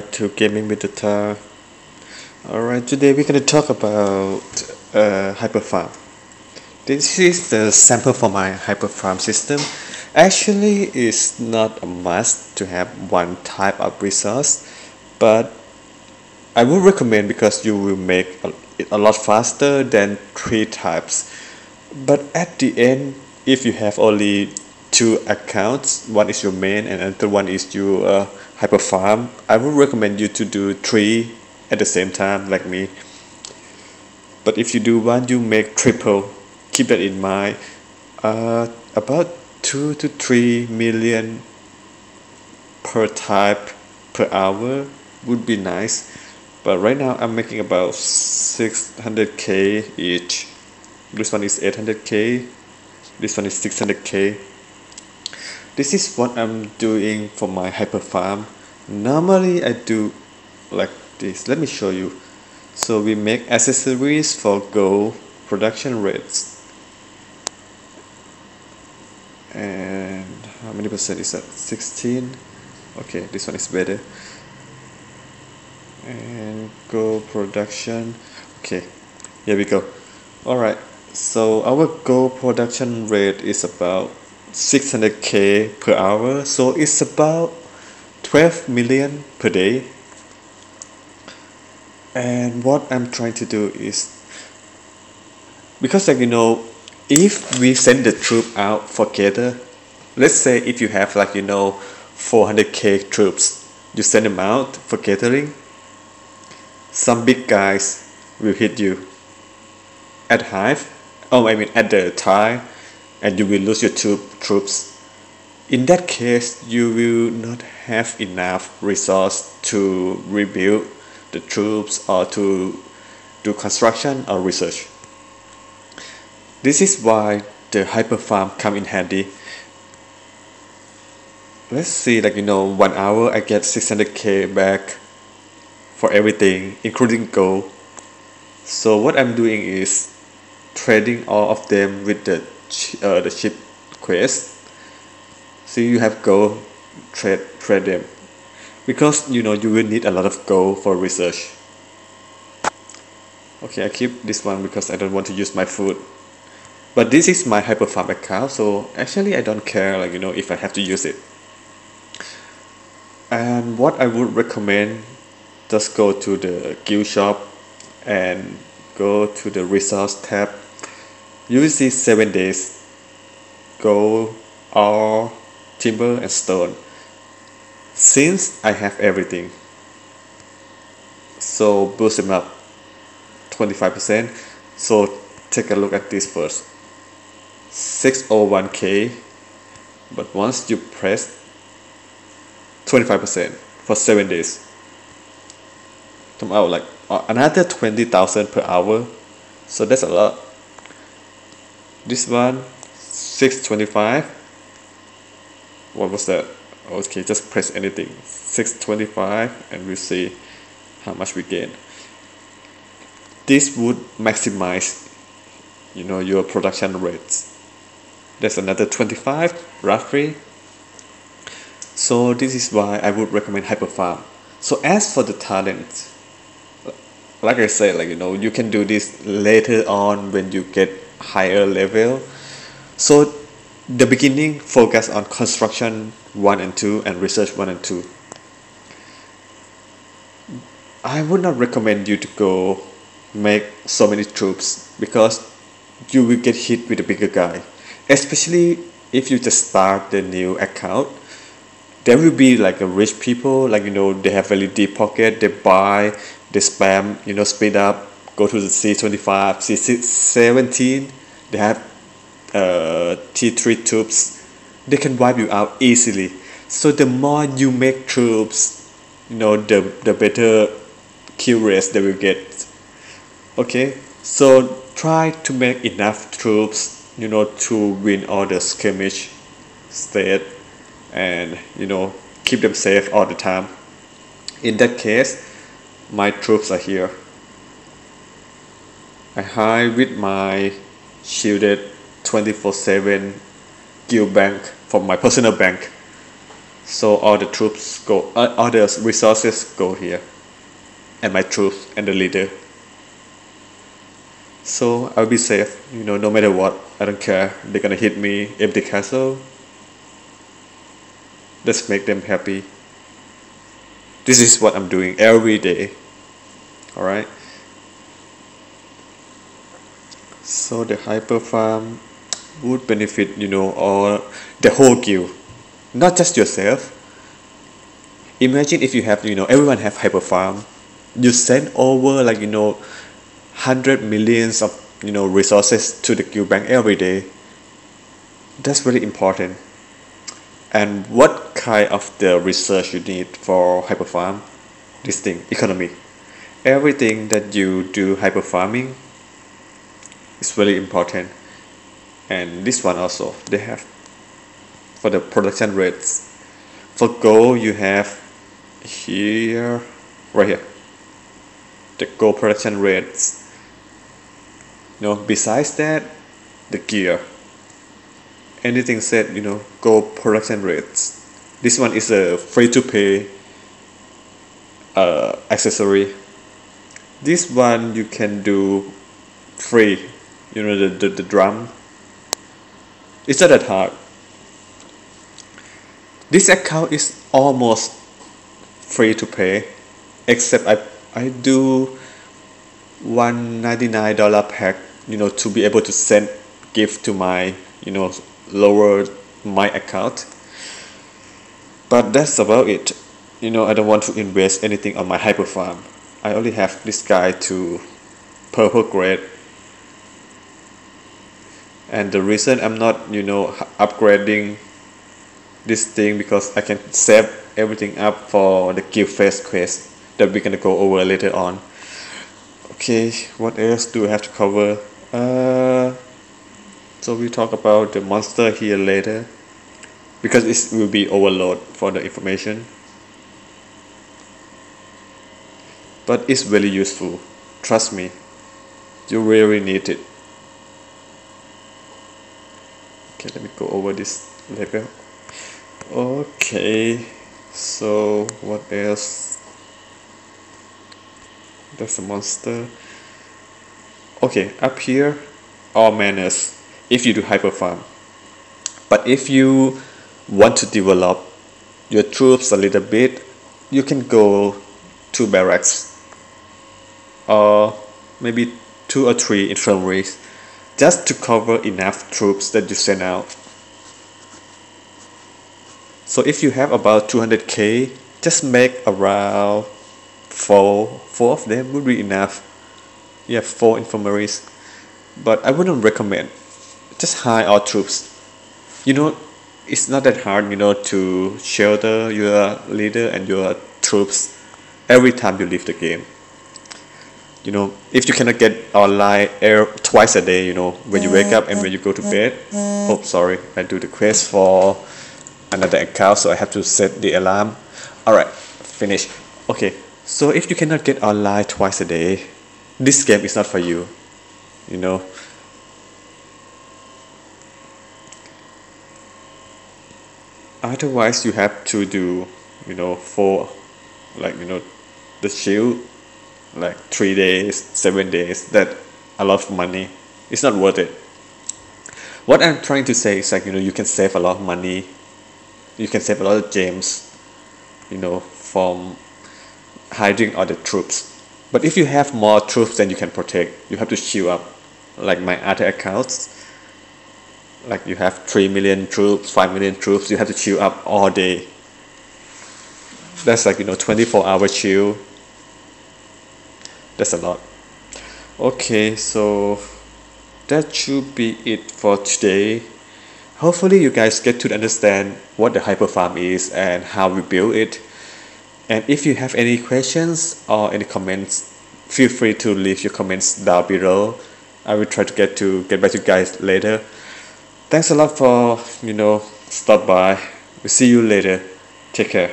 Back to Gaming with the Tar. Alright, today we're gonna talk about Hyperfarm. This is the sample for my Hyperfarm system. Actually, it's not a must to have one type of resource, but I would recommend because you will make it a lot faster than three types. But at the end, if you have only two accounts, one is your main and another one is your Hyperfarm, I would recommend you to do three at the same time like me. But if you do one, you make triple. Keep that in mind. About 2 to 3 million per type per hour would be nice. But right now I'm making about 600k each. This one is 800k. This one is 600k. This is what I'm doing for my Hyperfarm. Normally I do like this. Let me show you. So we make accessories for Go production rates. And how many percent is that? 16. Okay, this one is better. And Go production. Okay, here we go. Alright, so our Go production rate is about 600k per hour, so it's about 12 million per day. And what I'm trying to do is, because if we send the troop out for gather, let's say if you have 400k troops, you send them out for gathering, some big guys will hit you at Hive, at the time, and you will lose your troops. In that case, you will not have enough resource to rebuild the troops or to do construction or research. This is why the Hyperfarm come in handy. Let's see, 1 hour I get 600k back for everything, including Go. So what I'm doing is trading all of them with the ship quest. So you have Go, trade them, because you will need a lot of Go for research. Okay, I keep this one because I don't want to use my food. But this is my Hyperfarm account, so actually I don't care if I have to use it. And what I would recommend, just go to the guild shop and go to the resource tab. You will see 7 days Gold, ore, timber and stone. Since I have everything, so boost them up 25%. So take a look at this first. 601k, but once you press 25% for 7 days, come out another 20,000 per hour. So that's a lot. This one 625. What was that? Okay, just press anything. 625 and we'll see how much we gain. This would maximize your production rates. There's another 25 roughly. So this is why I would recommend Hyperfarm. So as for the talent, like I said, you can do this later on when you get higher level. So the beginning, focus on construction 1 and 2 and research 1 and 2. I would not recommend you to go make so many troops because you will get hit with a bigger guy. Especially if you just start the new account. There will be a rich people, they have very deep pocket, they buy, they spam, speed up, go to the C25, C17, they have T3 troops, they can wipe you out easily. So the more you make troops, the better kill rates they will get. Okay, so try to make enough troops, to win all the skirmish state and keep them safe all the time. In that case, my troops are here. I hide with my shielded 24/7 guild bank from my personal bank. So all the troops go, all the resources go here, and my troops and the leader. So I'll be safe, no matter what. I don't care. They're gonna hit me, empty castle. Just make them happy. This is what I'm doing every day. Alright. So the hyper farm would benefit, or the whole guild, not just yourself. Imagine if you have, everyone have hyper farm. You send over 100 millions of resources to the guild bank every day. That's really important. And what kind of the research you need for hyper farm? This thing, economy. Everything that you do hyper farming is really important. And this one also, they have for the production rates. For gold, you have here, right here, the gold production rates. Besides that, the gear. Anything said, gold production rates. This one is a free-to-pay accessory. This one you can do free. The drum. It's not that hard. This account is almost free to pay, except I do $199 pack, to be able to send gift to my, lower my account. But that's about it. I don't want to invest anything on my hyper farm. I only have this guy to purple grade. And the reason I'm not, upgrading this thing, because I can save everything up for the guild phase quest that we're gonna go over later on. Okay, what else do I have to cover? So we talk about the monster here later, because it will be overload for the information. But it's really useful. Trust me, you really need it. Okay, let me go over this level. Okay, so what else? That's a monster. Okay, up here, all manners if you do hyper farm. But if you want to develop your troops a little bit, you can go to barracks, or maybe 2 or 3 infirmaries, just to cover enough troops that you send out. So if you have about 200k, just make around 4 of them would be enough. You have 4 infirmaries, but I wouldn't recommend. Just hire all troops. It's not that hard, to shelter your leader and your troops every time you leave the game. If you cannot get online twice a day, when you wake up and when you go to bed. Oh, sorry, I do the quest for another account, so I have to set the alarm. Alright, finish. Okay, so if you cannot get online twice a day, this game is not for you. Otherwise, you have to do, for the shield, 3 days, 7 days. That a lot of money. It's not worth it. What I'm trying to say is you can save a lot of money. You can save a lot of gems, from hiding all the troops. But if you have more troops than you can protect, you have to shield up. Like my other accounts, you have 3 million troops, 5 million troops, you have to shield up all day. That's 24-hour shield. That's a lot. Okay, so that should be it for today. Hopefully you guys get to understand what the hyper farm is and how we build it. And if you have any questions or any comments, feel free to leave your comments down below. I will try to get back to you guys later. Thanks a lot for stop by. We'll see you later. Take care.